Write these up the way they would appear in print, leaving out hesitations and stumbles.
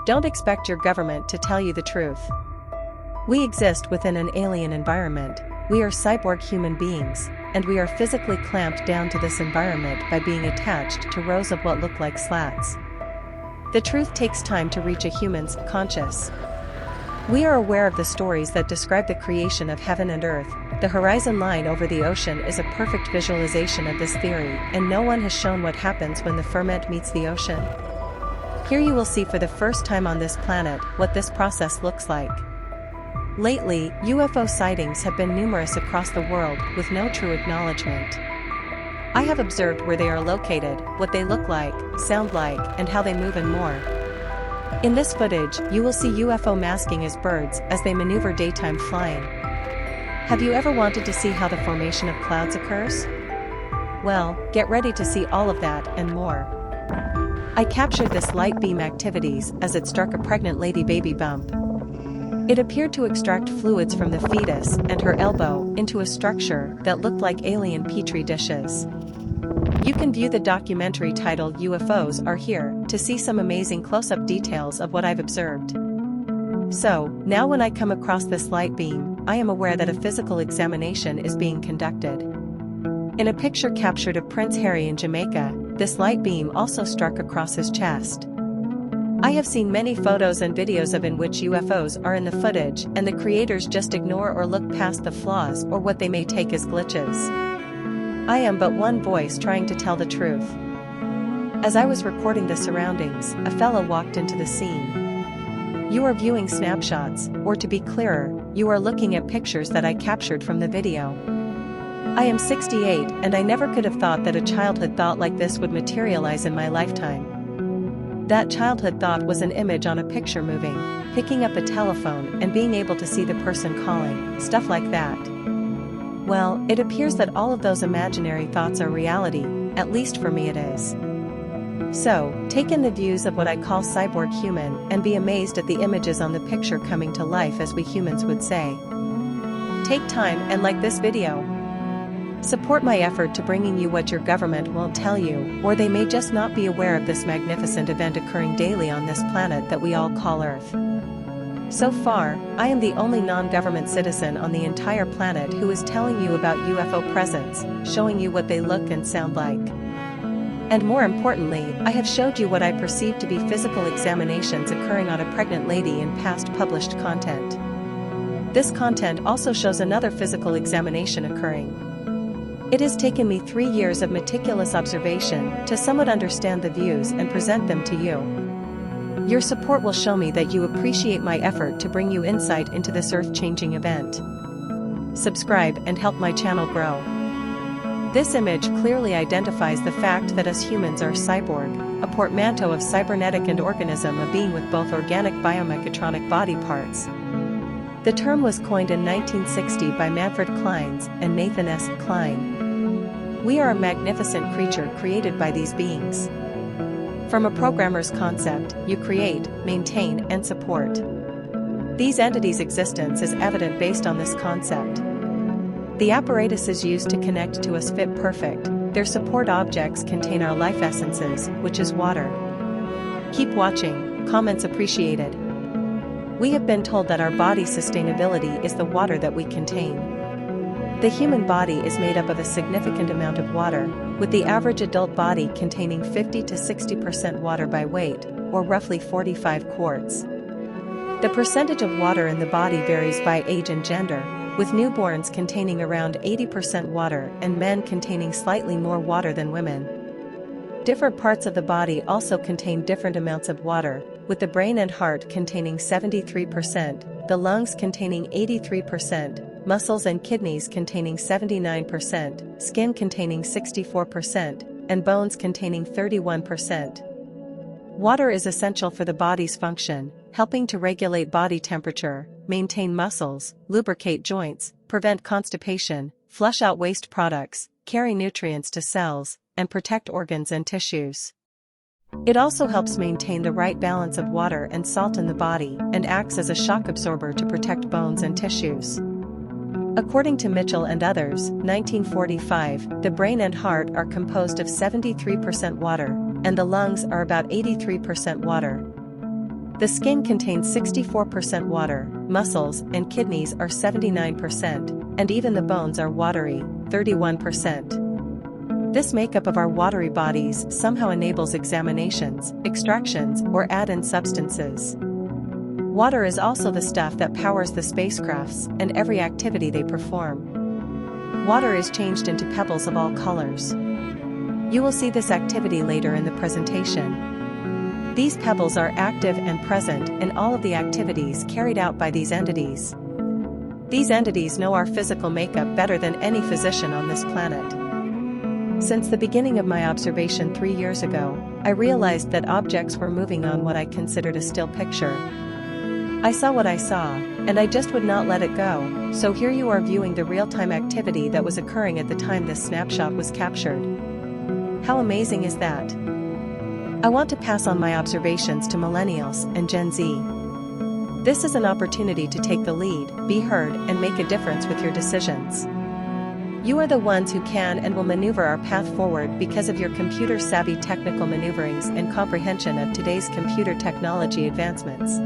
Don't expect your government to tell you the truth. We exist within an alien environment. We are cyborg human beings, and we are physically clamped down to this environment by being attached to rows of what look like slats. The truth takes time to reach a human's conscious. We are aware of the stories that describe the creation of heaven and earth. The horizon line over the ocean is a perfect visualization of this theory, and no one has shown what happens when the firmament meets the ocean. Here you will see for the first time on this planet what this process looks like. Lately, UFO sightings have been numerous across the world with no true acknowledgement. I have observed where they are located, what they look like, sound like, and how they move and more. In this footage, you will see UFO masking as birds as they maneuver daytime flying. Have you ever wanted to see how the formation of clouds occurs? Well, get ready to see all of that and more. I captured this light beam activities as it struck a pregnant lady baby bump. It appeared to extract fluids from the fetus and her elbow into a structure that looked like alien petri dishes. You can view the documentary titled UFOs Are Here to see some amazing close-up details of what I've observed. So, now when I come across this light beam, I am aware that a physical examination is being conducted. In a picture captured of Prince Harry in Jamaica, this light beam also struck across his chest. I have seen many photos and videos in which UFOs are in the footage and the creators just ignore or look past the flaws or what they may take as glitches. I am but one voice trying to tell the truth. As I was recording the surroundings, a fellow walked into the scene. You are viewing snapshots, or to be clearer, you are looking at pictures that I captured from the video. I am 68 and I never could have thought that a childhood thought like this would materialize in my lifetime. That childhood thought was an image on a picture moving, picking up a telephone and being able to see the person calling, stuff like that. Well, it appears that all of those imaginary thoughts are reality, at least for me it is. So, take in the views of what I call cyborg human and be amazed at the images on the picture coming to life, as we humans would say. Take time and like this video. Support my effort to bringing you what your government won't tell you, or they may just not be aware of this magnificent event occurring daily on this planet that we all call Earth. So far, I am the only non-government citizen on the entire planet who is telling you about UFO presence, showing you what they look and sound like. And more importantly, I have showed you what I perceive to be physical examinations occurring on a pregnant lady in past published content. This content also shows another physical examination occurring. It has taken me 3 years of meticulous observation to somewhat understand the views and present them to you. Your support will show me that you appreciate my effort to bring you insight into this earth-changing event. Subscribe and help my channel grow. This image clearly identifies the fact that us humans are cyborg, a portmanteau of cybernetic and organism, a being with both organic biomechatronic body parts. The term was coined in 1960 by Manfred Clynes and Nathan S. Klein. We are a magnificent creature created by these beings. From a programmer's concept, you create, maintain, and support. These entities' existence is evident based on this concept. The apparatuses used to connect to us fit perfect. Their support objects contain our life essences, which is water. Keep watching, comments appreciated. We have been told that our body's sustainability is the water that we contain. The human body is made up of a significant amount of water, with the average adult body containing 50 to 60% water by weight, or roughly 45 quarts. The percentage of water in the body varies by age and gender, with newborns containing around 80% water and men containing slightly more water than women. Different parts of the body also contain different amounts of water, with the brain and heart containing 73%, the lungs containing 83%, muscles and kidneys containing 79%, skin containing 64%, and bones containing 31%. Water is essential for the body's function, helping to regulate body temperature, maintain muscles, lubricate joints, prevent constipation, flush out waste products, carry nutrients to cells, and protect organs and tissues. It also helps maintain the right balance of water and salt in the body and acts as a shock absorber to protect bones and tissues. According to Mitchell and others, 1945, the brain and heart are composed of 73% water, and the lungs are about 83% water. The skin contains 64% water, muscles and kidneys are 79%, and even the bones are watery, 31%. This makeup of our watery bodies somehow enables examinations, extractions, or add-in substances. Water is also the stuff that powers the spacecrafts and every activity they perform. Water is changed into pebbles of all colors. You will see this activity later in the presentation. These pebbles are active and present in all of the activities carried out by these entities. These entities know our physical makeup better than any physician on this planet. Since the beginning of my observation 3 years ago, I realized that objects were moving on what I considered a still picture. I saw what I saw, and I just would not let it go, so here you are viewing the real-time activity that was occurring at the time this snapshot was captured. How amazing is that? I want to pass on my observations to millennials and Gen Z. This is an opportunity to take the lead, be heard, and make a difference with your decisions. You are the ones who can and will maneuver our path forward because of your computer-savvy technical maneuverings and comprehension of today's computer technology advancements.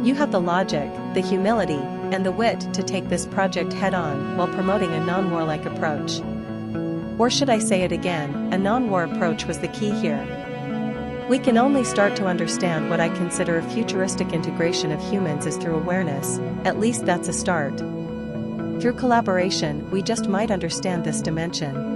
You have the logic, the humility, and the wit to take this project head-on while promoting a non-warlike approach. Or should I say it again, a non-war approach was the key here. We can only start to understand what I consider a futuristic integration of humans is through awareness, at least that's a start. Through collaboration, we just might understand this dimension.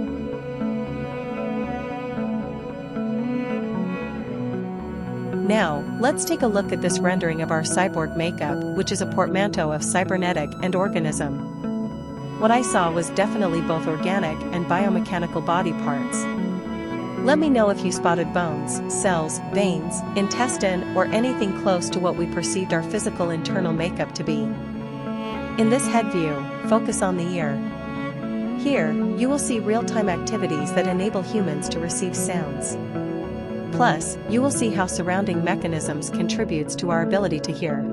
Now, let's take a look at this rendering of our cyborg makeup, which is a portmanteau of cybernetic and organism. What I saw was definitely both organic and biomechanical body parts. Let me know if you spotted bones, cells, veins, intestine, or anything close to what we perceived our physical internal makeup to be. In this head view, focus on the ear. Here, you will see real-time activities that enable humans to receive sounds. Plus, you will see how surrounding mechanisms contributes to our ability to hear.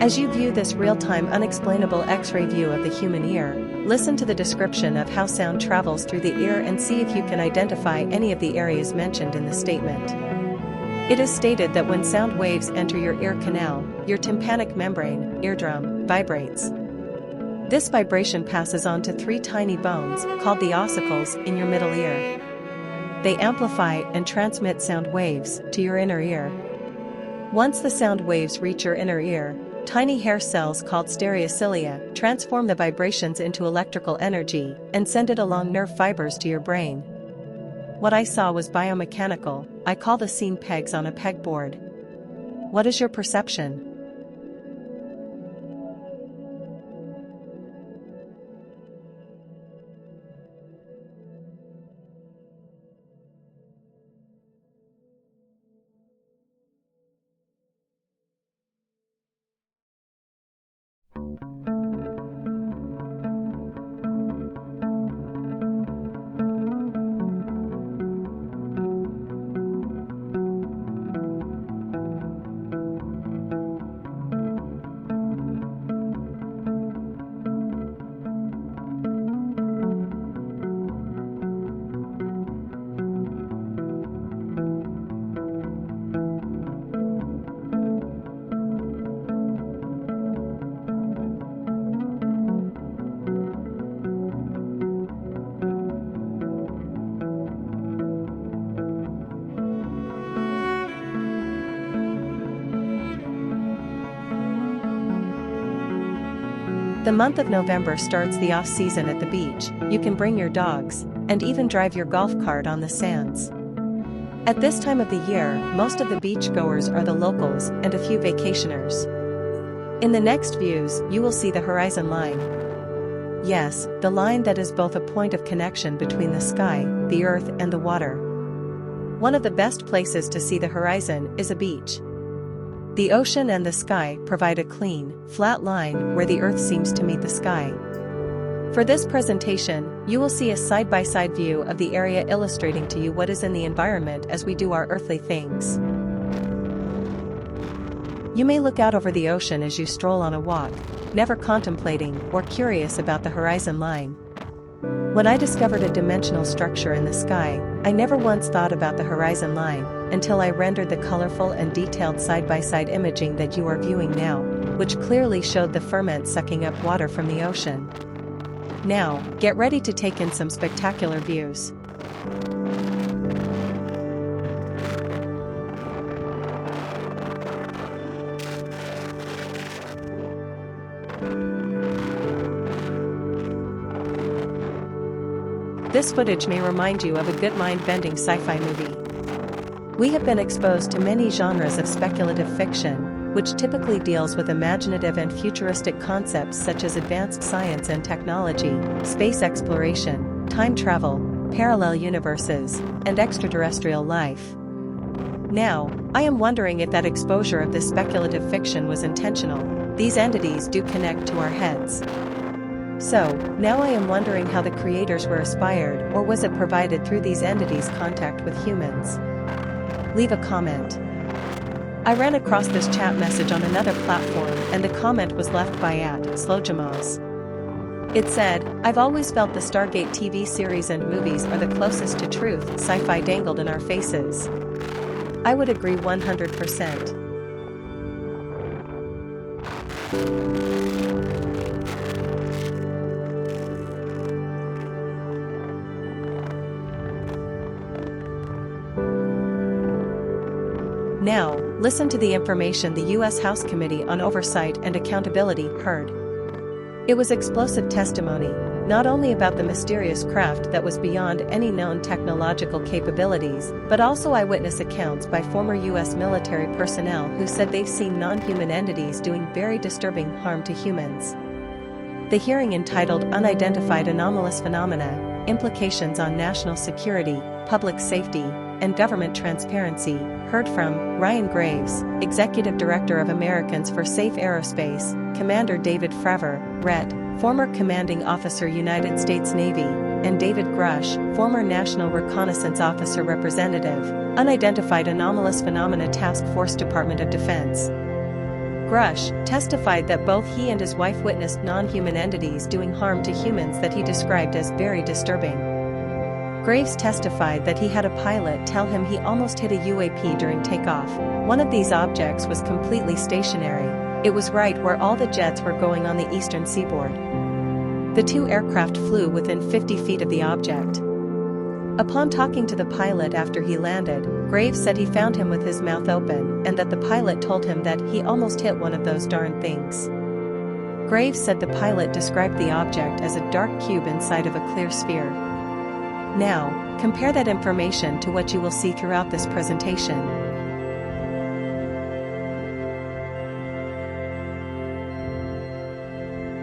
As you view this real-time unexplainable X-ray view of the human ear, listen to the description of how sound travels through the ear and see if you can identify any of the areas mentioned in the statement. It is stated that when sound waves enter your ear canal, your tympanic membrane, eardrum, vibrates. This vibration passes on to 3 tiny bones, called the ossicles, in your middle ear. They amplify and transmit sound waves to your inner ear. Once the sound waves reach your inner ear, tiny hair cells called stereocilia transform the vibrations into electrical energy and send it along nerve fibers to your brain. What I saw was biomechanical. I call the scene pegs on a pegboard. What is your perception? The month of November starts the off-season at the beach. You can bring your dogs, and even drive your golf cart on the sands. At this time of the year, most of the beachgoers are the locals and a few vacationers. In the next views, you will see the horizon line. Yes, the line that is both a point of connection between the sky, the earth, and the water. One of the best places to see the horizon is a beach. The ocean and the sky provide a clean, flat line where the earth seems to meet the sky. For this presentation, you will see a side-by-side view of the area illustrating to you what is in the environment as we do our earthly things. You may look out over the ocean as you stroll on a walk, never contemplating or curious about the horizon line. When I discovered a dimensional structure in the sky, I never once thought about the horizon line, until I rendered the colorful and detailed side-by-side imaging that you are viewing now, which clearly showed the firmament sucking up water from the ocean. Now, get ready to take in some spectacular views. This footage may remind you of a good mind-bending sci-fi movie. We have been exposed to many genres of speculative fiction, which typically deals with imaginative and futuristic concepts such as advanced science and technology, space exploration, time travel, parallel universes, and extraterrestrial life. Now, I am wondering if that exposure of this speculative fiction was intentional. These entities do connect to our heads. So, now I am wondering how the creators were inspired, or was it provided through these entities' contact with humans? Leave a comment. I ran across this chat message on another platform, and the comment was left by @Slowjamos. It said, "I've always felt the Stargate TV series and movies are the closest to truth sci-fi dangled in our faces." I would agree 100%. Now, listen to the information the U.S. House Committee on Oversight and Accountability heard. It was explosive testimony, not only about the mysterious craft that was beyond any known technological capabilities, but also eyewitness accounts by former U.S. military personnel who said they've seen non-human entities doing very disturbing harm to humans. The hearing, entitled Unidentified Anomalous Phenomena, Implications on National Security, Public Safety, and Government Transparency, heard from Ryan Graves, Executive Director of Americans for Safe Aerospace, Commander David Fravor, RET, former Commanding Officer United States Navy, and David Grush, former National Reconnaissance Officer Representative, Unidentified Anomalous Phenomena Task Force, Department of Defense. Grush testified that both he and his wife witnessed non-human entities doing harm to humans that he described as very disturbing. Graves testified that he had a pilot tell him he almost hit a UAP during takeoff. One of these objects was completely stationary. It was right where all the jets were going on the eastern seaboard. The two aircraft flew within 50 feet of the object. Upon talking to the pilot after he landed, Graves said he found him with his mouth open and that the pilot told him that he almost hit one of those darn things. Graves said the pilot described the object as a dark cube inside of a clear sphere. Now, compare that information to what you will see throughout this presentation.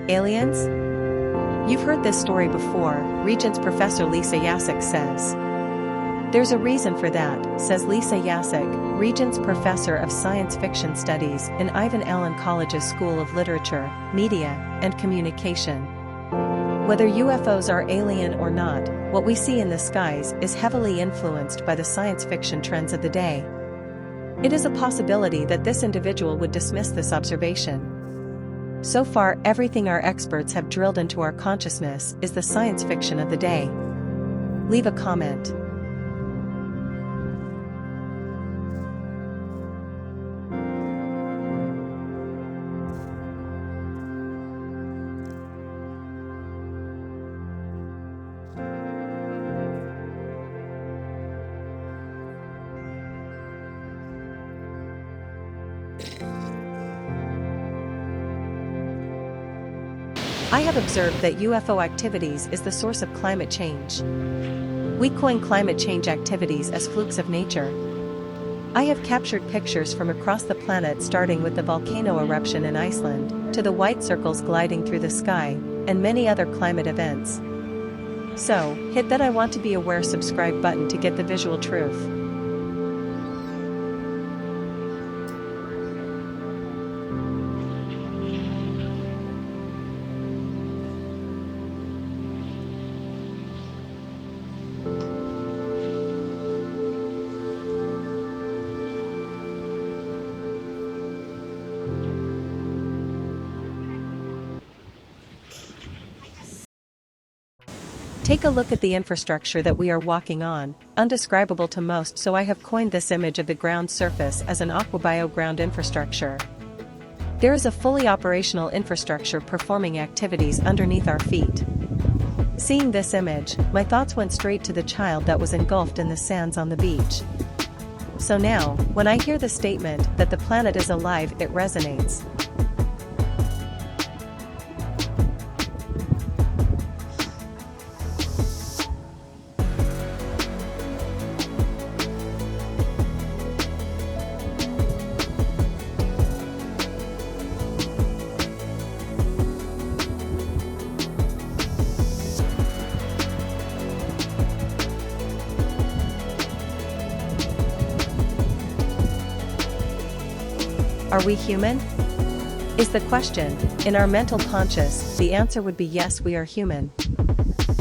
Aliens? You've heard this story before, Regents Professor Lisa Yasek says. There's a reason for that, says Lisa Yasek, Regents Professor of Science Fiction Studies in Ivan Allen College's School of Literature, Media, and Communication. Whether UFOs are alien or not, what we see in the skies is heavily influenced by the science fiction trends of the day. It is a possibility that this individual would dismiss this observation. So far, everything our experts have drilled into our consciousness is the science fiction of the day. Leave a comment. I have observed that UFO activities is the source of climate change. We coin climate change activities as flukes of nature. I have captured pictures from across the planet, starting with the volcano eruption in Iceland, to the white circles gliding through the sky, and many other climate events. So, hit that I want to be aware subscribe button to get the visual truth. Take a look at the infrastructure that we are walking on, undescribable to most, so I have coined this image of the ground surface as an aquabio ground infrastructure. There is a fully operational infrastructure performing activities underneath our feet. Seeing this image, my thoughts went straight to the child that was engulfed in the sands on the beach. So now, when I hear the statement that the planet is alive, it resonates. Are we human? Is the question. In our mental conscious, the answer would be yes, we are human.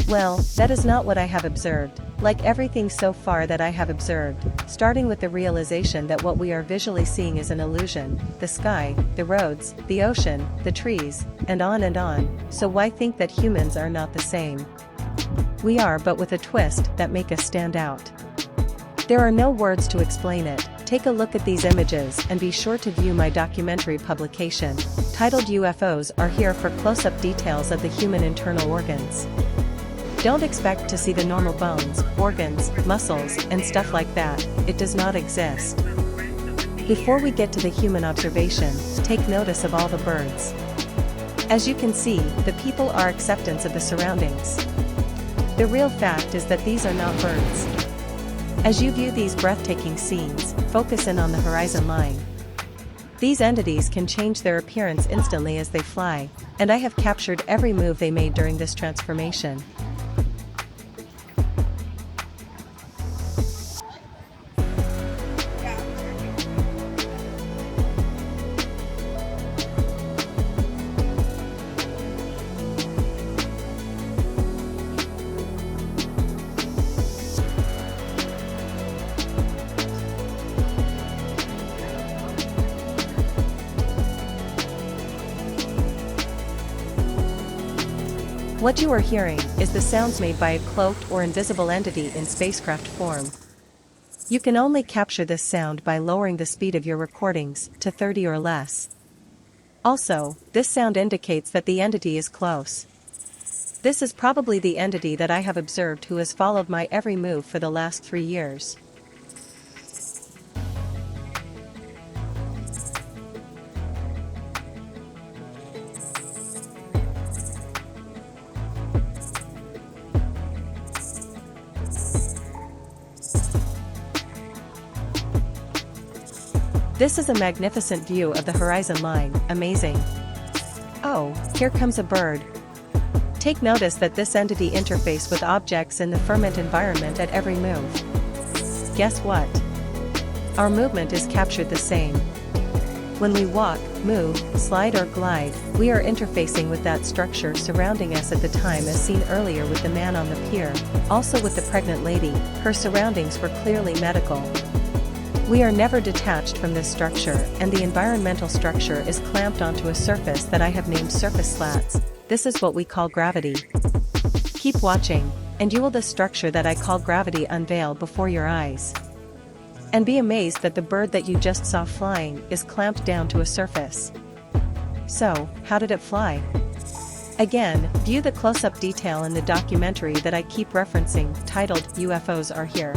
Well, that is not what I have observed, like everything so far that I have observed, starting with the realization that what we are visually seeing is an illusion, the sky, the roads, the ocean, the trees, and on, so why think that humans are not the same? We are, but with a twist that make us stand out. There are no words to explain it. Take a look at these images and be sure to view my documentary publication, titled UFOs Are Here, for close-up details of the human internal organs. Don't expect to see the normal bones, organs, muscles, and stuff like that. It does not exist. Before we get to the human observation, take notice of all the birds. As you can see, the people are acceptance of the surroundings. The real fact is that these are not birds. As you view these breathtaking scenes, focus in on the horizon line. These entities can change their appearance instantly as they fly, and I have captured every move they made during this transformation. What you are hearing is the sounds made by a cloaked or invisible entity in spacecraft form. You can only capture this sound by lowering the speed of your recordings to 30 or less. Also, this sound indicates that the entity is close. This is probably the entity that I have observed who has followed my every move for the last 3 years. This is a magnificent view of the horizon line, amazing. Oh, here comes a bird. Take notice that this entity interfaces with objects in the firmament environment at every move. Guess what? Our movement is captured the same. When we walk, move, slide or glide, we are interfacing with that structure surrounding us at the time, as seen earlier with the man on the pier, also with the pregnant lady. Her surroundings were clearly medical. We are never detached from this structure, and the environmental structure is clamped onto a surface that I have named surface slats. This is what we call gravity. Keep watching, and you will the structure that I call gravity unveil before your eyes. And be amazed that the bird that you just saw flying is clamped down to a surface. So, how did it fly? Again, view the close-up detail in the documentary that I keep referencing, titled UFOs Are Here.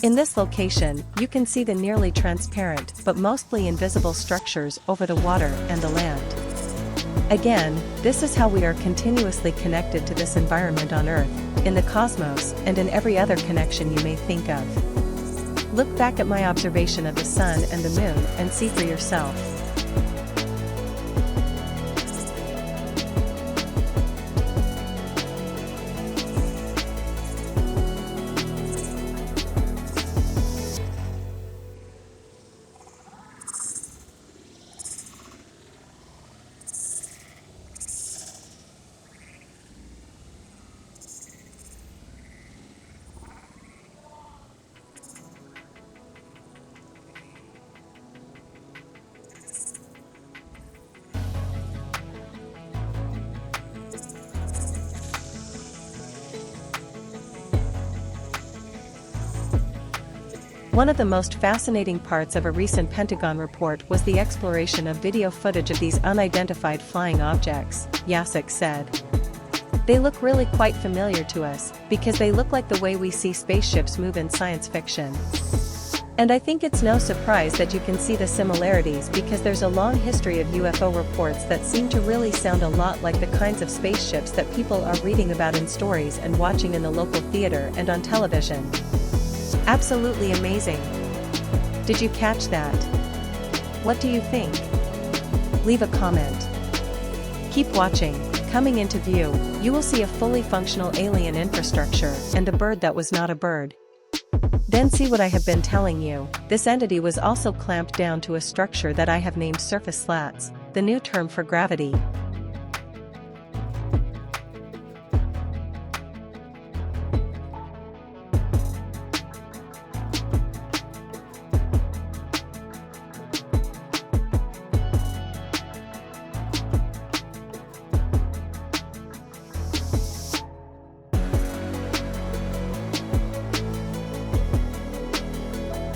In this location, you can see the nearly transparent but mostly invisible structures over the water and the land. Again, this is how we are continuously connected to this environment on Earth, in the cosmos, and in every other connection you may think of. Look back at my observation of the sun and the moon and see for yourself. One of the most fascinating parts of a recent Pentagon report was the exploration of video footage of these unidentified flying objects, Yasik said. They look really quite familiar to us, because they look like the way we see spaceships move in science fiction. And I think it's no surprise that you can see the similarities because there's a long history of UFO reports that seem to really sound a lot like the kinds of spaceships that people are reading about in stories and watching in the local theater and on television. Absolutely amazing. Did you catch that? What do you think? Leave a comment. Keep watching. Coming into view, you will see a fully functional alien infrastructure and a bird that was not a bird. Then see what I have been telling you. This entity was also clamped down to a structure that I have named surface slats, the new term for gravity.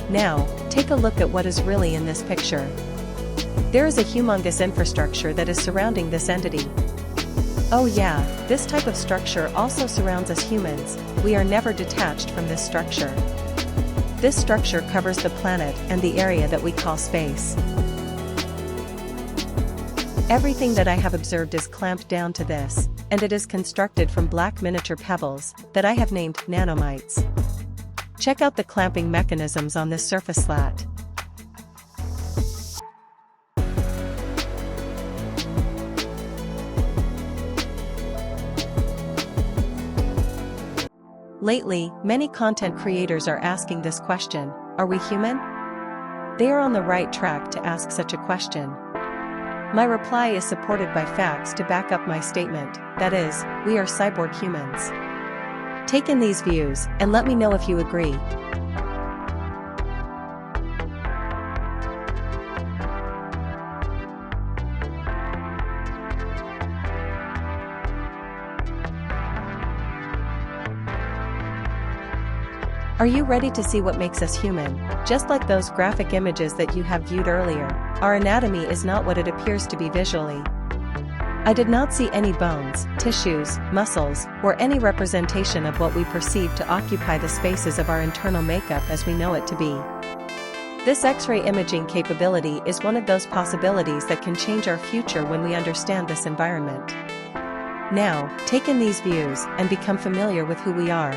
Now, take a look at what is really in this picture. There is a humongous infrastructure that is surrounding this entity. Oh yeah, this type of structure also surrounds us humans. We are never detached from this structure. This structure covers the planet and the area that we call space. Everything that I have observed is clamped down to this, and it is constructed from black miniature pebbles that I have named nanomites. Check out the clamping mechanisms on this surface slat. Lately, many content creators are asking this question: are we human? They are on the right track to ask such a question. My reply is supported by facts to back up my statement, that is, we are cyborg humans. Take in these views, and let me know if you agree. Are you ready to see what makes us human? Just like those graphic images that you have viewed earlier, our anatomy is not what it appears to be visually. I did not see any bones, tissues, muscles, or any representation of what we perceive to occupy the spaces of our internal makeup as we know it to be. This X-ray imaging capability is one of those possibilities that can change our future when we understand this environment. Now, take in these views and become familiar with who we are.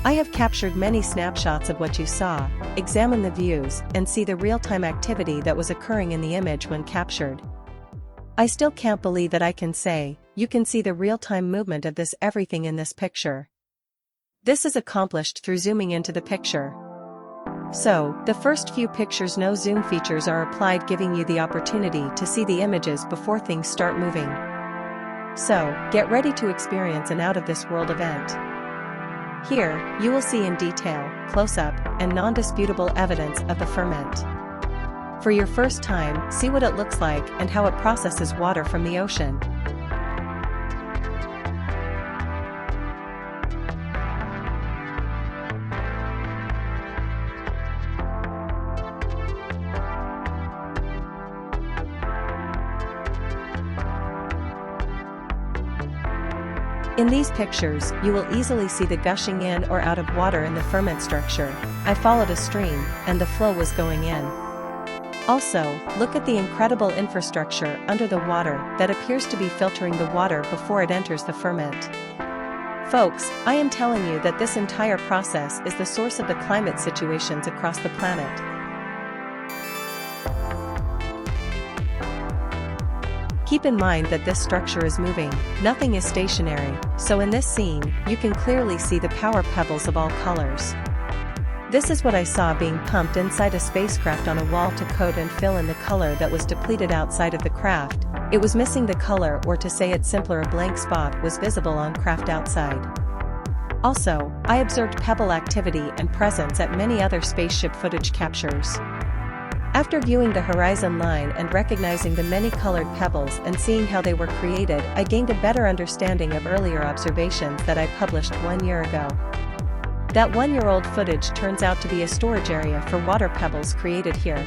I have captured many snapshots of what you saw, examine the views, and see the real-time activity that was occurring in the image when captured. I still can't believe that I can say, you can see the real-time movement of this everything in this picture. This is accomplished through zooming into the picture. So, the first few pictures no zoom features are applied, giving you the opportunity to see the images before things start moving. So, get ready to experience an out-of-this-world event. Here, you will see in detail, close-up, and non-disputable evidence of the ferment. For your first time, see what it looks like and how it processes water from the ocean. In these pictures, you will easily see the gushing in or out of water in the ferment structure. I followed a stream, and the flow was going in. Also, look at the incredible infrastructure under the water that appears to be filtering the water before it enters the ferment. Folks, I am telling you that this entire process is the source of the climate situations across the planet. Keep in mind that this structure is moving, nothing is stationary, so in this scene, you can clearly see the power pebbles of all colors. This is what I saw being pumped inside a spacecraft on a wall to coat and fill in the color that was depleted outside of the craft. It was missing the color, or to say it simpler, a blank spot was visible on craft outside. Also, I observed pebble activity and presence at many other spaceship footage captures. After viewing the horizon line and recognizing the many colored pebbles and seeing how they were created, I gained a better understanding of earlier observations that I published 1 year ago. That 1-year-old footage turns out to be a storage area for water pebbles created here.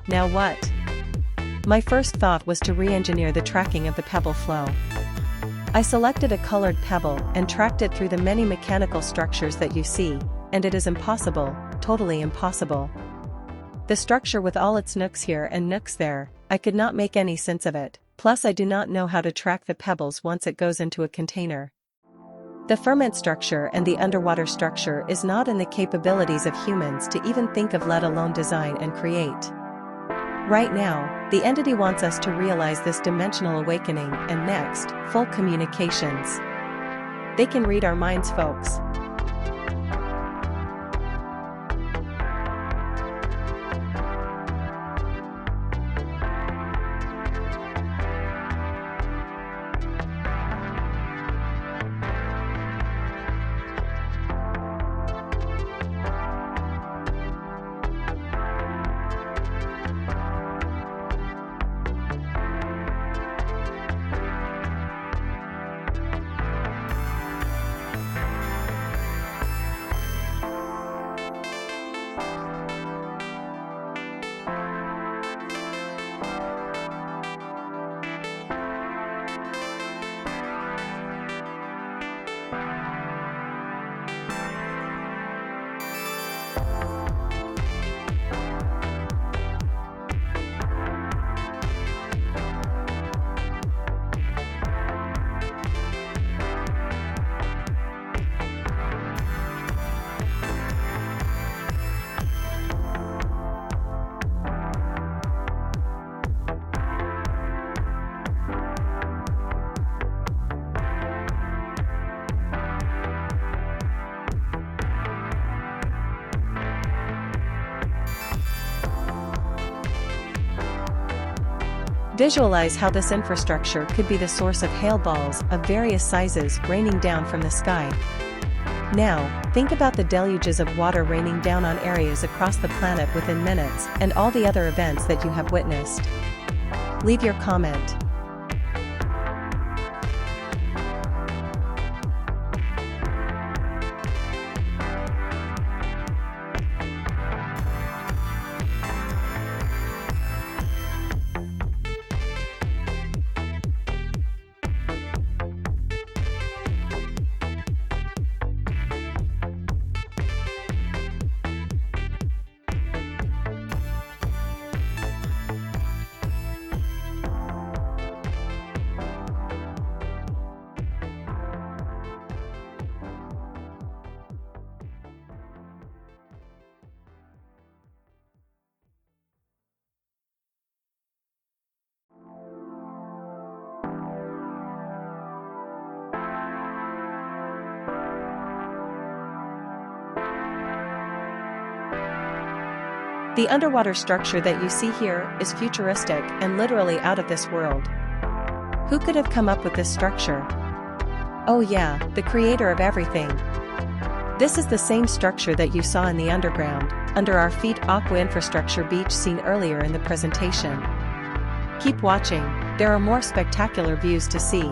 Now what? My first thought was to re-engineer the tracking of the pebble flow. I selected a colored pebble and tracked it through the many mechanical structures that you see, and it is impossible, totally impossible. The structure with all its nooks here and nooks there, I could not make any sense of it, plus I do not know how to track the pebbles once it goes into a container. The ferment structure and the underwater structure is not in the capabilities of humans to even think of, let alone design and create. Right now, the entity wants us to realize this dimensional awakening and next, full communications. They can read our minds, folks. Visualize how this infrastructure could be the source of hail balls of various sizes raining down from the sky. Now, think about the deluges of water raining down on areas across the planet within minutes, and all the other events that you have witnessed. Leave your comment. The underwater structure that you see here is futuristic and literally out of this world. Who could have come up with this structure? Oh yeah, the creator of everything. This is the same structure that you saw in the underground, under our feet aqua infrastructure beach seen earlier in the presentation. Keep watching, there are more spectacular views to see.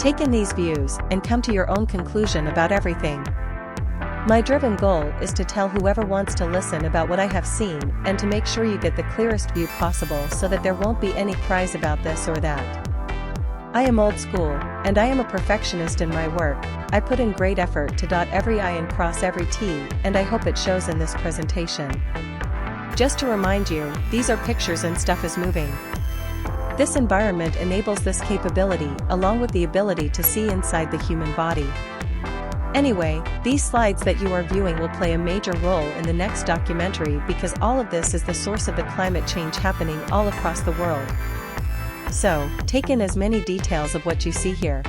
Take in these views and come to your own conclusion about everything. My driven goal is to tell whoever wants to listen about what I have seen and to make sure you get the clearest view possible so that there won't be any cries about this or that. I am old school, and I am a perfectionist in my work. I put in great effort to dot every I and cross every T, and I hope it shows in this presentation. Just to remind you, these are pictures and stuff is moving. This environment enables this capability along with the ability to see inside the human body. Anyway, these slides that you are viewing will play a major role in the next documentary because all of this is the source of the climate change happening all across the world. So, take in as many details of what you see here.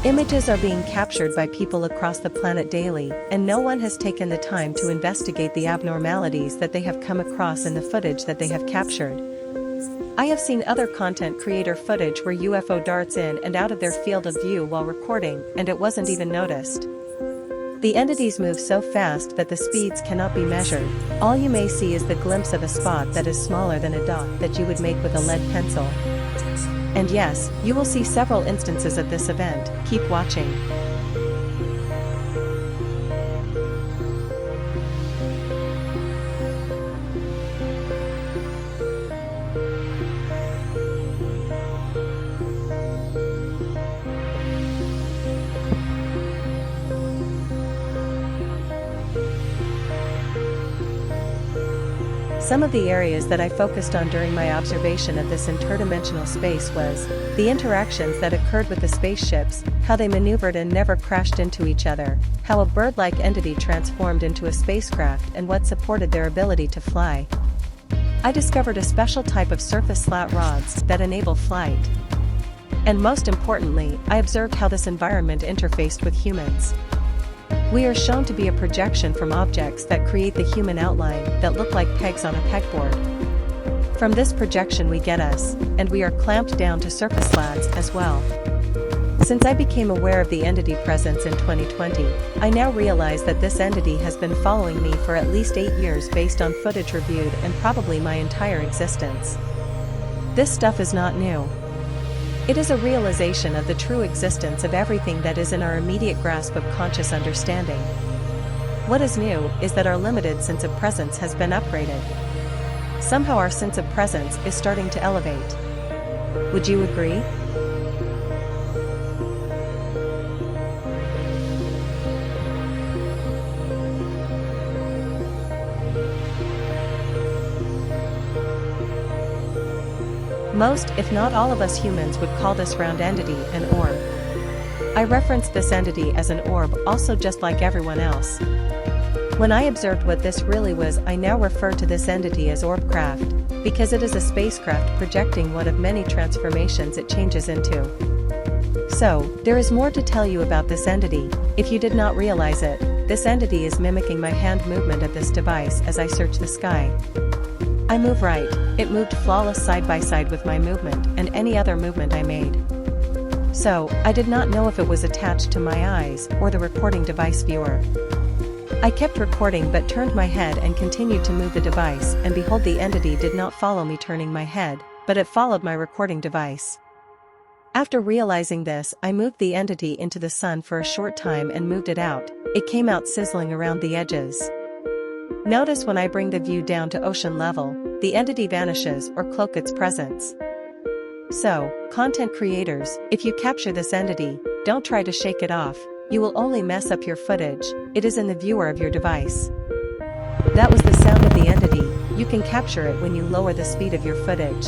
Images are being captured by people across the planet daily, and no one has taken the time to investigate the abnormalities that they have come across in the footage that they have captured. I have seen other content creator footage where UFO darts in and out of their field of view while recording, and it wasn't even noticed. The entities move so fast that the speeds cannot be measured. All you may see is the glimpse of a spot that is smaller than a dot that you would make with a lead pencil. And yes, you will see several instances of this event. Keep watching. Some of the areas that I focused on during my observation of this interdimensional space was the interactions that occurred with the spaceships, how they maneuvered and never crashed into each other, how a bird-like entity transformed into a spacecraft and what supported their ability to fly. I discovered a special type of surface slat rods that enable flight. And most importantly, I observed how this environment interfaced with humans. We are shown to be a projection from objects that create the human outline that look like pegs on a pegboard. From this projection we get us, and we are clamped down to surface slats as well. Since I became aware of the entity presence in 2020, I now realize that this entity has been following me for at least 8 years based on footage reviewed and probably my entire existence. This stuff is not new. It is a realization of the true existence of everything that is in our immediate grasp of conscious understanding. What is new is that our limited sense of presence has been upgraded. Somehow our sense of presence is starting to elevate. Would you agree? Most, if not all of us humans would call this round entity an orb. I referenced this entity as an orb also just like everyone else. When I observed what this really was, I now refer to this entity as Orbcraft, because it is a spacecraft projecting one of many transformations it changes into. So, there is more to tell you about this entity. If you did not realize it, this entity is mimicking my hand movement of this device as I search the sky. I move right, it moved flawless side by side with my movement and any other movement I made. So, I did not know if it was attached to my eyes or the recording device viewer. I kept recording but turned my head and continued to move the device, and behold, the entity did not follow me turning my head, but it followed my recording device. After realizing this, I moved the entity into the sun for a short time and moved it out. It came out sizzling around the edges. Notice when I bring the view down to ocean level, the entity vanishes or cloak its presence. So, content creators, if you capture this entity, don't try to shake it off. You will only mess up your footage. It is in the viewer of your device. That was the sound of the entity. You can capture it when you lower the speed of your footage.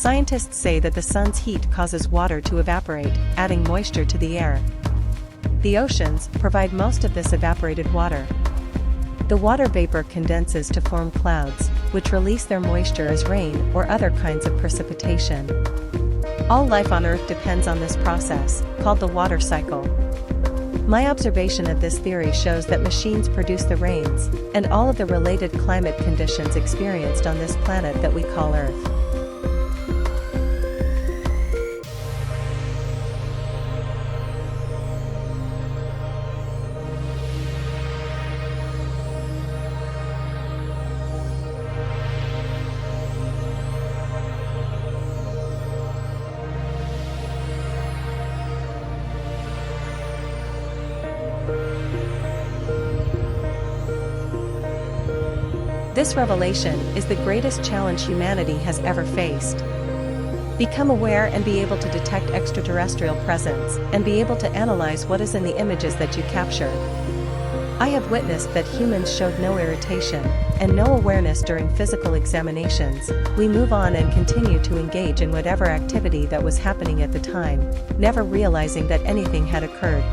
Scientists say that the sun's heat causes water to evaporate, adding moisture to the air. The oceans provide most of this evaporated water. The water vapor condenses to form clouds, which release their moisture as rain or other kinds of precipitation. All life on Earth depends on this process, called the water cycle. My observation of this theory shows that machines produce the rains, and all of the related climate conditions experienced on this planet that we call Earth. This revelation is the greatest challenge humanity has ever faced. Become aware and be able to detect extraterrestrial presence, and be able to analyze what is in the images that you capture. I have witnessed that humans showed no irritation and no awareness during physical examinations. We move on and continue to engage in whatever activity that was happening at the time, never realizing that anything had occurred.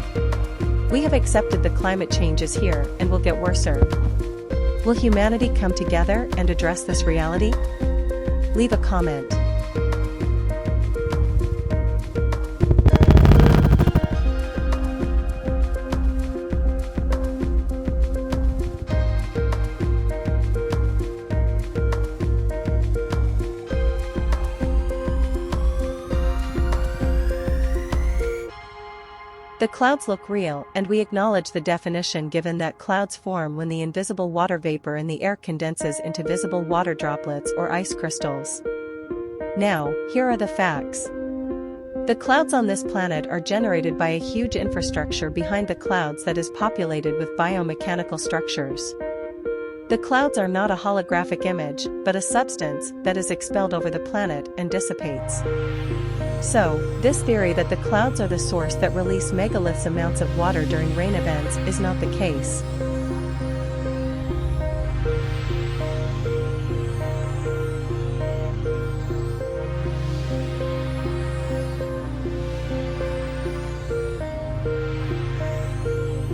We have accepted the climate change is here and will get worser. Will humanity come together and address this reality? Leave a comment. The clouds look real, and we acknowledge the definition given that clouds form when the invisible water vapor in the air condenses into visible water droplets or ice crystals. Now, here are the facts. The clouds on this planet are generated by a huge infrastructure behind the clouds that is populated with biomechanical structures. The clouds are not a holographic image, but a substance that is expelled over the planet and dissipates. So, this theory that the clouds are the source that release megaliths amounts of water during rain events is not the case.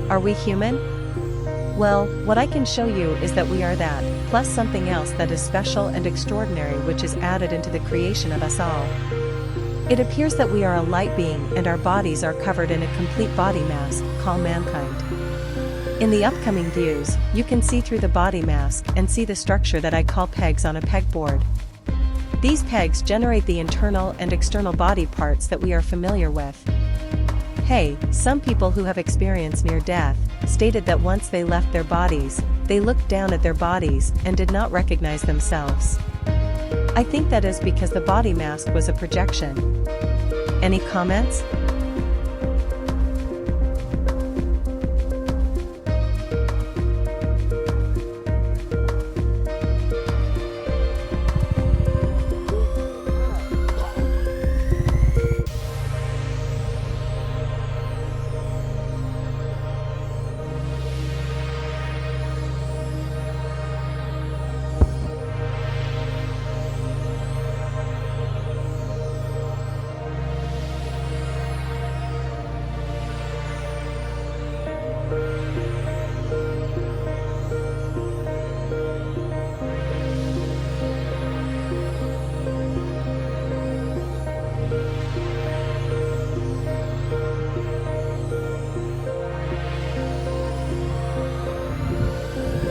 Are we human? Well, what I can show you is that we are that, plus something else that is special and extraordinary which is added into the creation of us all. It appears that we are a light being and our bodies are covered in a complete body mask, called mankind. In the upcoming views, you can see through the body mask and see the structure that I call pegs on a pegboard. These pegs generate the internal and external body parts that we are familiar with. Hey, some people who have experienced near death stated that once they left their bodies, they looked down at their bodies and did not recognize themselves. I think that is because the body mask was a projection. Any comments?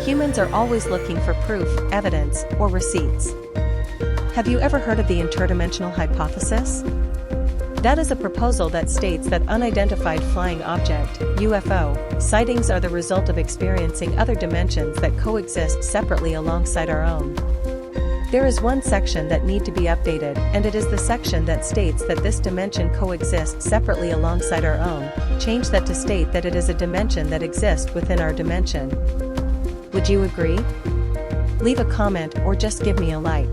Humans are always looking for proof, evidence, or receipts. Have you ever heard of the interdimensional hypothesis? That is a proposal that states that unidentified flying object, UFO, sightings are the result of experiencing other dimensions that coexist separately alongside our own. There is one section that need to be updated, and it is the section that states that this dimension coexists separately alongside our own. Change that to state that it is a dimension that exists within our dimension. Would you agree? Leave a comment or just give me a like.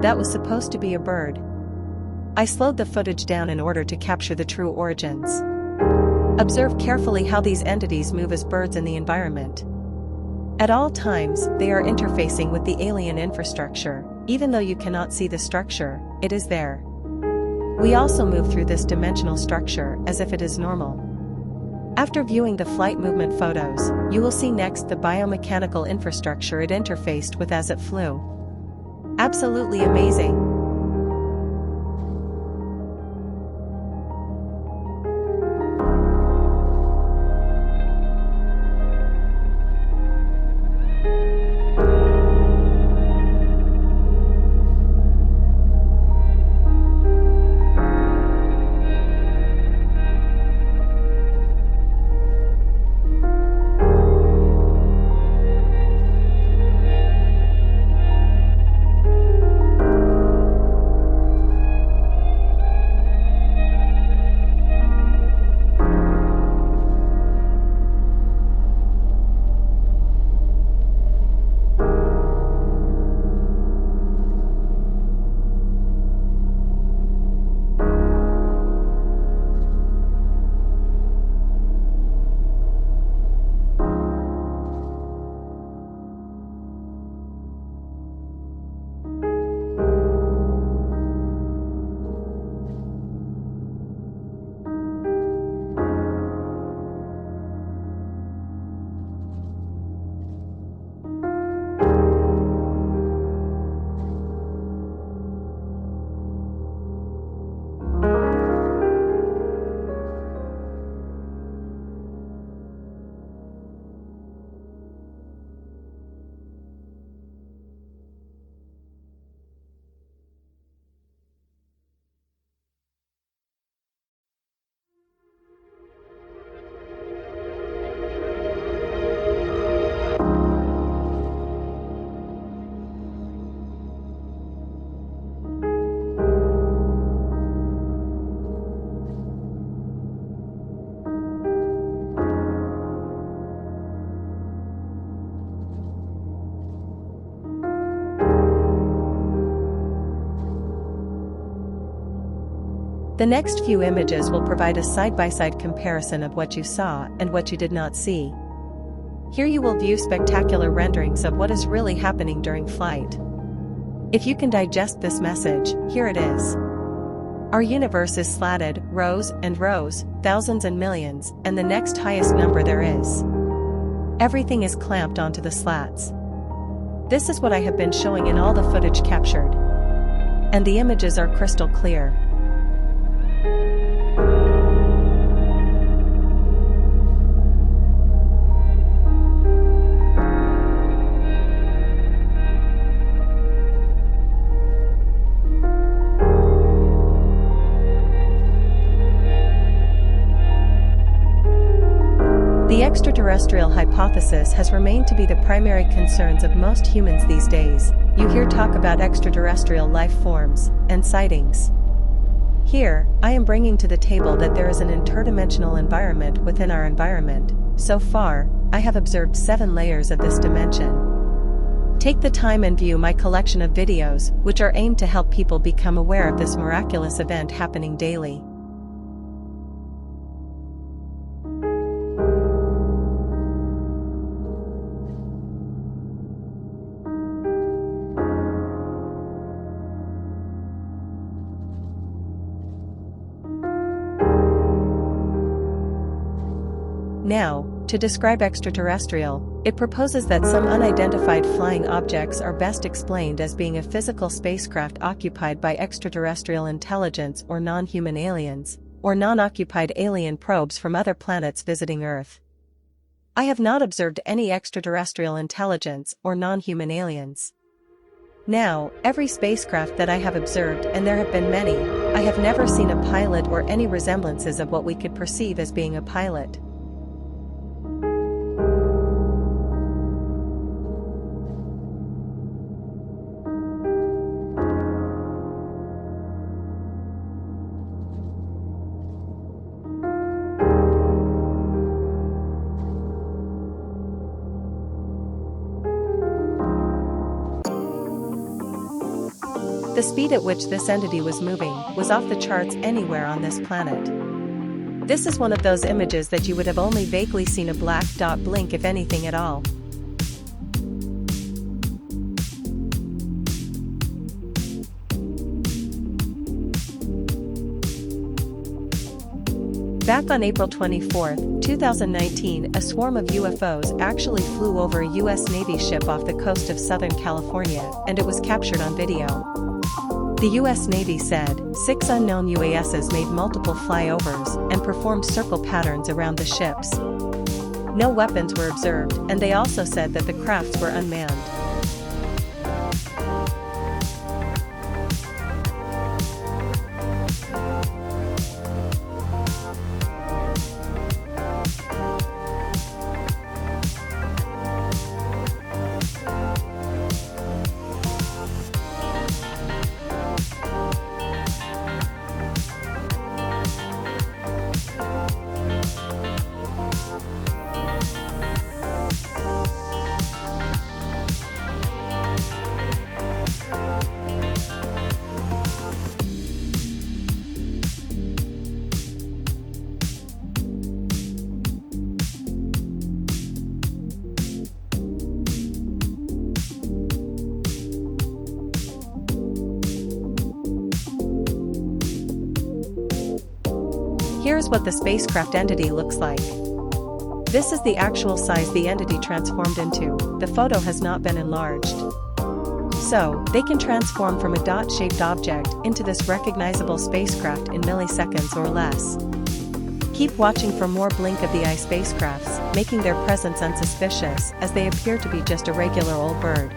That was supposed to be a bird. I slowed the footage down in order to capture the true origins. Observe carefully how these entities move as birds in the environment. At all times, they are interfacing with the alien infrastructure. Even though you cannot see the structure, it is there. We also move through this dimensional structure as if it is normal. After viewing the flight movement photos, you will see next the biomechanical infrastructure it interfaced with as it flew. Absolutely amazing. The next few images will provide a side-by-side comparison of what you saw and what you did not see. Here you will view spectacular renderings of what is really happening during flight. If you can digest this message, here it is. Our universe is slatted, rows and rows, thousands and millions, and the next highest number there is. Everything is clamped onto the slats. This is what I have been showing in all the footage captured. And the images are crystal clear. The extraterrestrial hypothesis has remained to be the primary concerns of most humans these days. You hear talk about extraterrestrial life forms and sightings. Here, I am bringing to the table that there is an interdimensional environment within our environment. So far, I have observed 7 layers of this dimension. Take the time and view my collection of videos, which are aimed to help people become aware of this miraculous event happening daily. Now, to describe extraterrestrial, it proposes that some unidentified flying objects are best explained as being a physical spacecraft occupied by extraterrestrial intelligence or non-human aliens, or non-occupied alien probes from other planets visiting Earth. I have not observed any extraterrestrial intelligence or non-human aliens. Now, every spacecraft that I have observed, and there have been many, I have never seen a pilot or any resemblances of what we could perceive as being a pilot. The speed at which this entity was moving was off the charts anywhere on this planet. This is one of those images that you would have only vaguely seen a black dot blink, if anything at all. Back on April 24, 2019, a swarm of UFOs actually flew over a U.S. Navy ship off the coast of Southern California, and it was captured on video. The U.S. Navy said 6 unknown UASs made multiple flyovers and performed circle patterns around the ships. No weapons were observed, and they also said that the crafts were unmanned. Here's what the spacecraft entity looks like. This is the actual size the entity transformed into. The photo has not been enlarged. So, they can transform from a dot-shaped object into this recognizable spacecraft in milliseconds or less. Keep watching for more blink-of-the-eye spacecrafts, making their presence unsuspicious, as they appear to be just a regular old bird.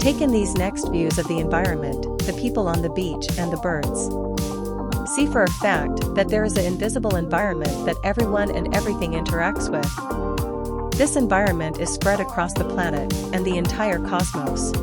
Take in these next views of the environment, the people on the beach and the birds. See for a fact that there is an invisible environment that everyone and everything interacts with. This environment is spread across the planet and the entire cosmos.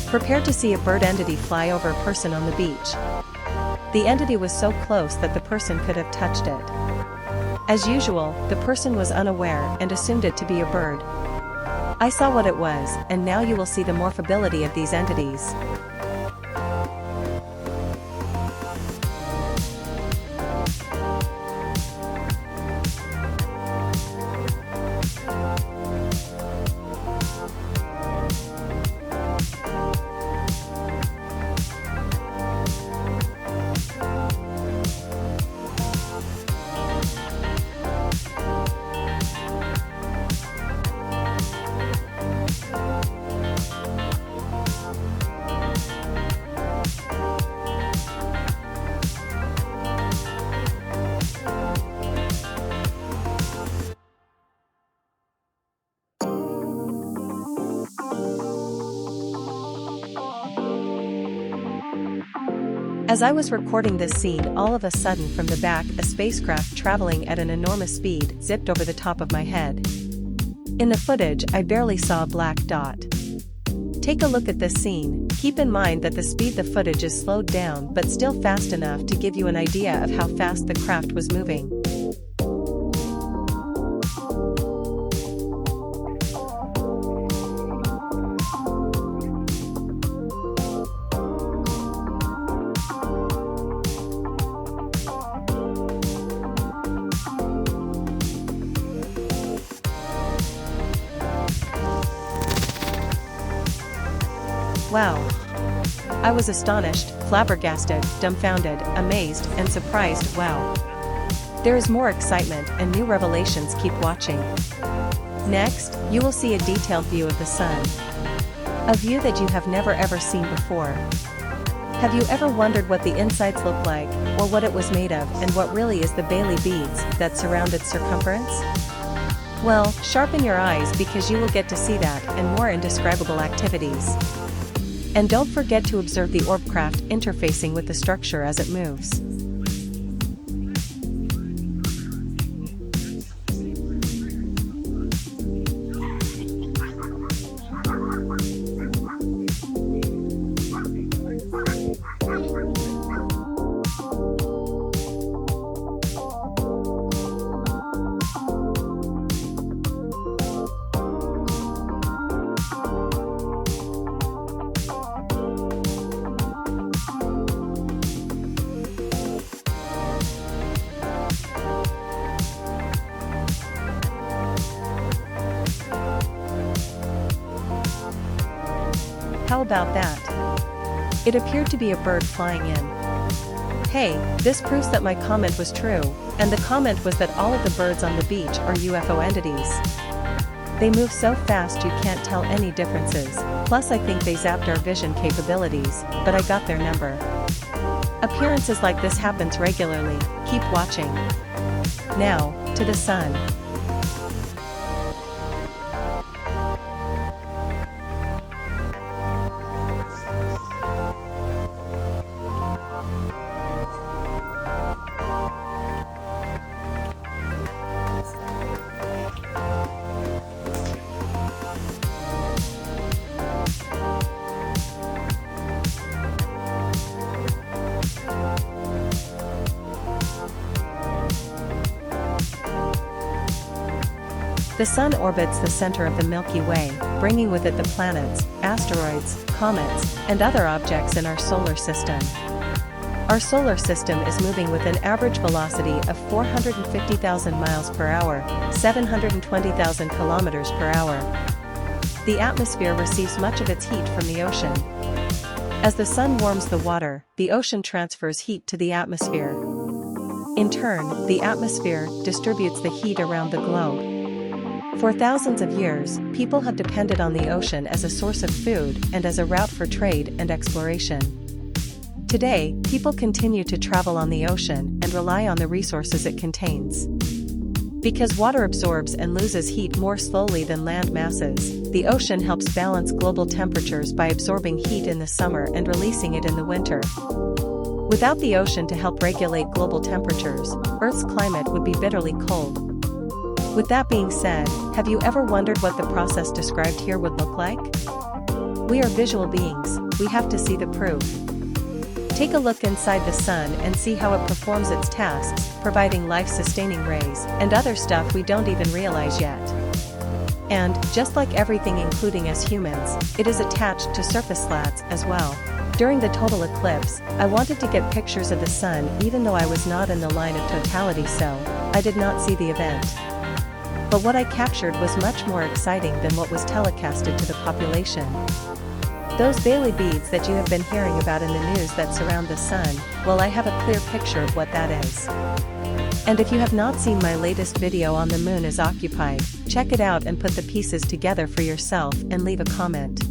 Prepare to see a bird entity fly over a person on the beach. The entity was so close that the person could have touched it. As usual, the person was unaware and assumed it to be a bird. I saw what it was, and now you will see the morphability of these entities. As I was recording this scene, all of a sudden from the back, a spacecraft traveling at an enormous speed zipped over the top of my head. In the footage, I barely saw a black dot. Take a look at this scene. Keep in mind that the speed the footage is slowed down but still fast enough to give you an idea of how fast the craft was moving. Wow. I was astonished, flabbergasted, dumbfounded, amazed, and surprised. Wow. There is more excitement and new revelations. Keep watching. Next, you will see a detailed view of the sun. A view that you have never ever seen before. Have you ever wondered what the insides look like, or what it was made of, and what really is the Bailey beads that surround its circumference? Well, sharpen your eyes because you will get to see that and more indescribable activities. And don't forget to observe the orb craft interfacing with the structure as it moves. How about that? It appeared to be a bird flying in. Hey, this proves that my comment was true, and the comment was that all of the birds on the beach are UFO entities. They move so fast you can't tell any differences, plus I think they zapped our vision capabilities, but I got their number. Appearances like this happens regularly. Keep watching. Now, to the sun. The Sun orbits the center of the Milky Way, bringing with it the planets, asteroids, comets, and other objects in our solar system. Our solar system is moving with an average velocity of 450,000 miles per hour, 720,000 kilometers per hour. The atmosphere receives much of its heat from the ocean. As the sun warms the water, the ocean transfers heat to the atmosphere. In turn, the atmosphere distributes the heat around the globe. For thousands of years, people have depended on the ocean as a source of food and as a route for trade and exploration. Today, people continue to travel on the ocean and rely on the resources it contains. Because water absorbs and loses heat more slowly than land masses, the ocean helps balance global temperatures by absorbing heat in the summer and releasing it in the winter. Without the ocean to help regulate global temperatures, Earth's climate would be bitterly cold. With that being said, have you ever wondered what the process described here would look like? We are visual beings, we have to see the proof. Take a look inside the sun and see how it performs its tasks, providing life-sustaining rays, and other stuff we don't even realize yet. And, just like everything including us humans, it is attached to surface slats as well. During the total eclipse, I wanted to get pictures of the sun even though I was not in the line of totality, so I did not see the event. But what I captured was much more exciting than what was telecasted to the population. Those Bailey beads that you have been hearing about in the news that surround the sun, well, I have a clear picture of what that is. And if you have not seen my latest video on the moon is occupied, check it out and put the pieces together for yourself and leave a comment.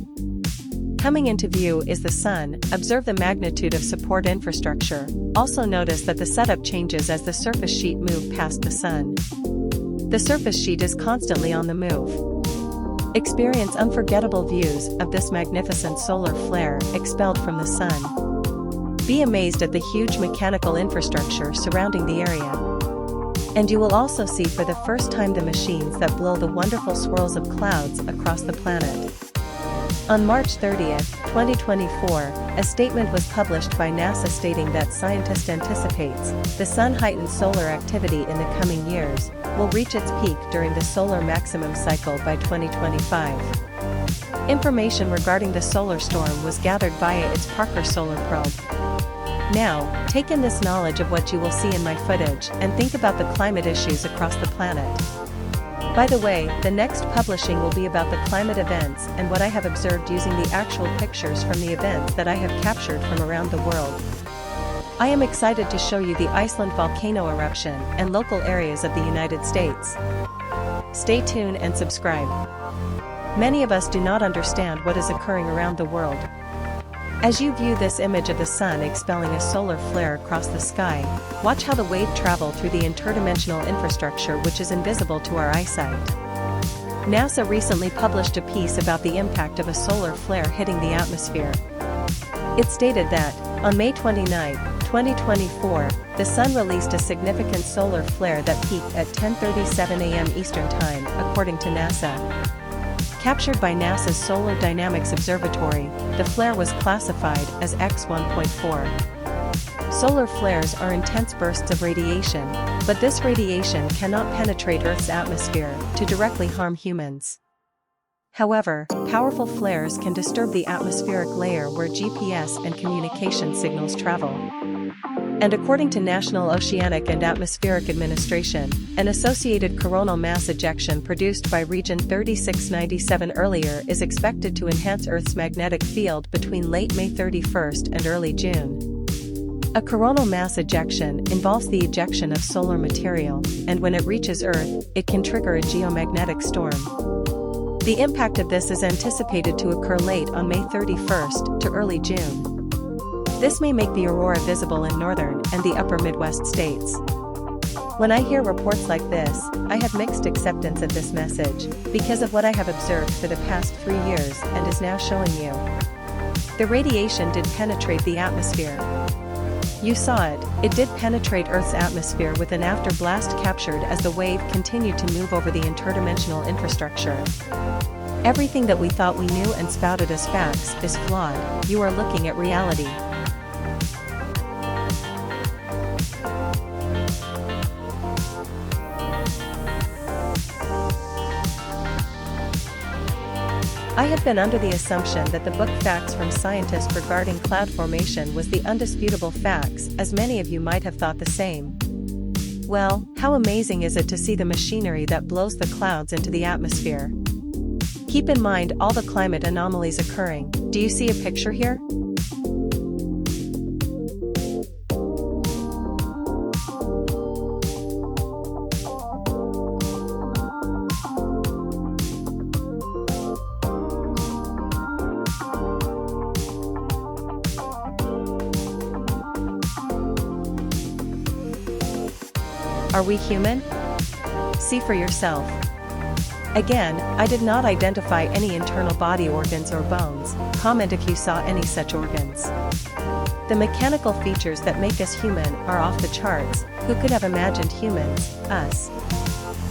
Coming into view is the sun. Observe the magnitude of support infrastructure. Also notice that the setup changes as the surface sheet moves past the sun. The surface sheet is constantly on the move. Experience unforgettable views of this magnificent solar flare expelled from the sun. Be amazed at the huge mechanical infrastructure surrounding the area. And you will also see for the first time the machines that blow the wonderful swirls of clouds across the planet. On March 30, 2024, a statement was published by NASA stating that scientists anticipates the sun-heightened solar activity in the coming years will reach its peak during the solar maximum cycle by 2025. Information regarding the solar storm was gathered via its Parker Solar Probe. Now, take in this knowledge of what you will see in my footage and think about the climate issues across the planet. By the way, the next publishing will be about the climate events and what I have observed using the actual pictures from the events that I have captured from around the world. I am excited to show you the Iceland volcano eruption and local areas of the United States. Stay tuned and subscribe. Many of us do not understand what is occurring around the world. As you view this image of the sun expelling a solar flare across the sky, watch how the wave travels through the interdimensional infrastructure which is invisible to our eyesight. NASA recently published a piece about the impact of a solar flare hitting the atmosphere. It stated that, on May 29, 2024, the sun released a significant solar flare that peaked at 10:37 a.m. Eastern Time, according to NASA. Captured by NASA's Solar Dynamics Observatory, the flare was classified as X1.4. Solar flares are intense bursts of radiation, but this radiation cannot penetrate Earth's atmosphere to directly harm humans. However, powerful flares can disturb the atmospheric layer where GPS and communication signals travel. And according to National Oceanic and Atmospheric Administration, an associated coronal mass ejection produced by region 3697 earlier is expected to enhance Earth's magnetic field between late May 31st and early June. A coronal mass ejection involves the ejection of solar material, and when it reaches Earth, it can trigger a geomagnetic storm. The impact of this is anticipated to occur late on May 31st to early June. This may make the aurora visible in northern and the upper Midwest states. When I hear reports like this, I have mixed acceptance of this message, because of what I have observed for the past 3 years and is now showing you. The radiation did penetrate the atmosphere. You saw it, it did penetrate Earth's atmosphere with an afterblast captured as the wave continued to move over the interdimensional infrastructure. Everything that we thought we knew and spouted as facts is flawed. You are looking at reality. I have been under the assumption that the book Facts from Scientists Regarding Cloud Formation was the undisputable facts, as many of you might have thought the same. Well, how amazing is it to see the machinery that blows the clouds into the atmosphere? Keep in mind all the climate anomalies occurring. Do you see a picture here? Are we human? See for yourself. Again, I did not identify any internal body organs or bones. Comment if you saw any such organs. The mechanical features that make us human are off the charts. Who could have imagined humans, us,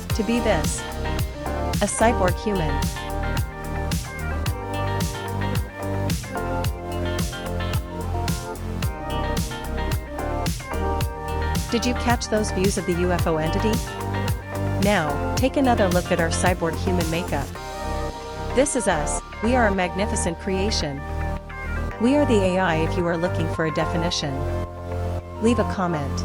to be this? A cyborg human. Did you catch those views of the UFO entity? Now, take another look at our cyborg human makeup. This is us. We are a magnificent creation. We are the AI if you are looking for a definition. Leave a comment.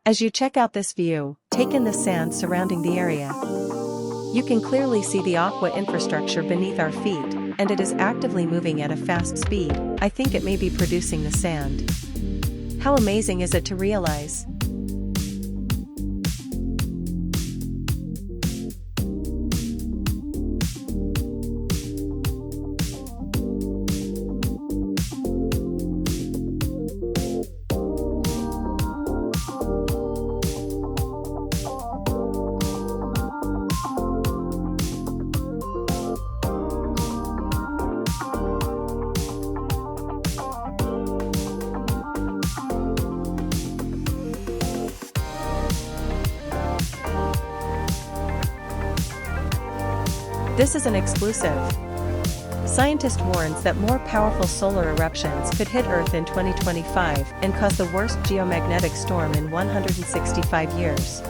As you check out this view, take in the sand surrounding the area. You can clearly see the aqua infrastructure beneath our feet, and it is actively moving at a fast speed. I think it may be producing the sand. How amazing is it to realize? This is an exclusive. Scientist warns that more powerful solar eruptions could hit Earth in 2025 and cause the worst geomagnetic storm in 165 years.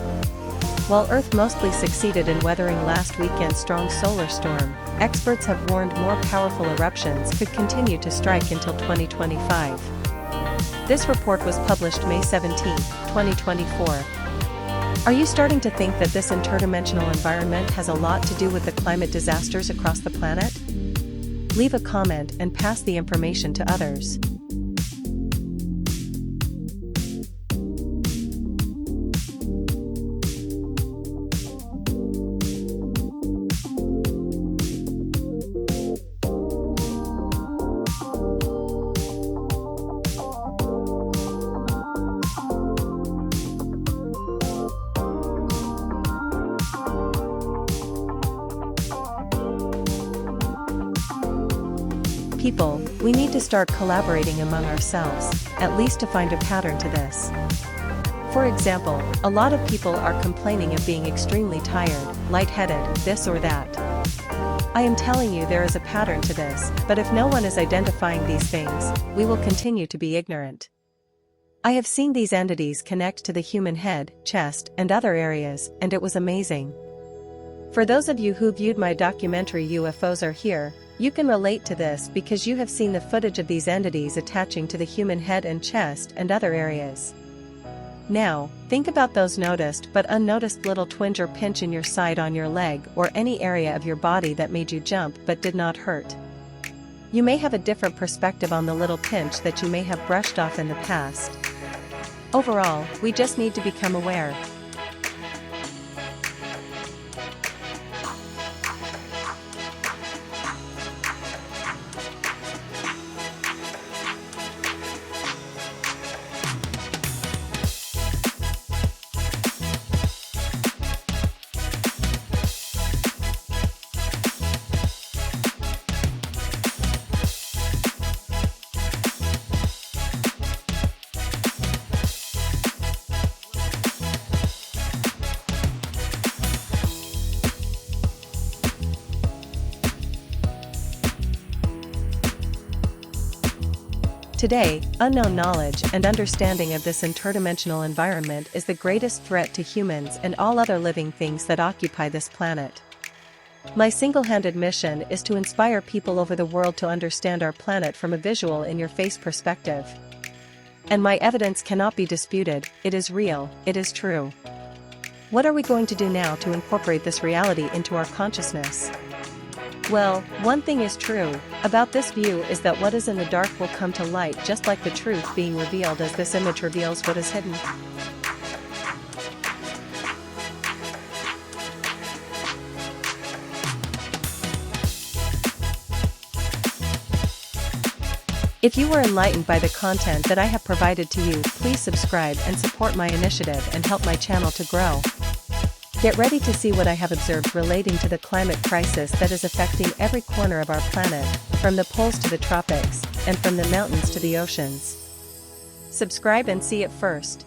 While Earth mostly succeeded in weathering last weekend's strong solar storm, experts have warned more powerful eruptions could continue to strike until 2025. This report was published May 17, 2024. Are you starting to think that this interdimensional environment has a lot to do with the climate disasters across the planet? Leave a comment and pass the information to others. People, we need to start collaborating among ourselves, at least to find a pattern to this. For example, a lot of people are complaining of being extremely tired, lightheaded, this or that. I am telling you there is a pattern to this, but if no one is identifying these things, we will continue to be ignorant. I have seen these entities connect to the human head, chest, and other areas, and it was amazing. For those of you who viewed my documentary UFOs Are Here, you can relate to this because you have seen the footage of these entities attaching to the human head and chest and other areas. Now, think about those noticed but unnoticed little twinge or pinch in your side on your leg or any area of your body that made you jump but did not hurt. You may have a different perspective on the little pinch that you may have brushed off in the past. Overall, we just need to become aware. Today, unknown knowledge and understanding of this interdimensional environment is the greatest threat to humans and all other living things that occupy this planet. My single-handed mission is to inspire people over the world to understand our planet from a visual in-your-face perspective. And my evidence cannot be disputed, it is real, it is true. What are we going to do now to incorporate this reality into our consciousness? Well, one thing is true about this view is that what is in the dark will come to light, just like the truth being revealed as this image reveals what is hidden. If you were enlightened by the content that I have provided to you, please subscribe and support my initiative and help my channel to grow. Get ready to see what I have observed relating to the climate crisis that is affecting every corner of our planet, from the poles to the tropics, and from the mountains to the oceans. Subscribe and see it first.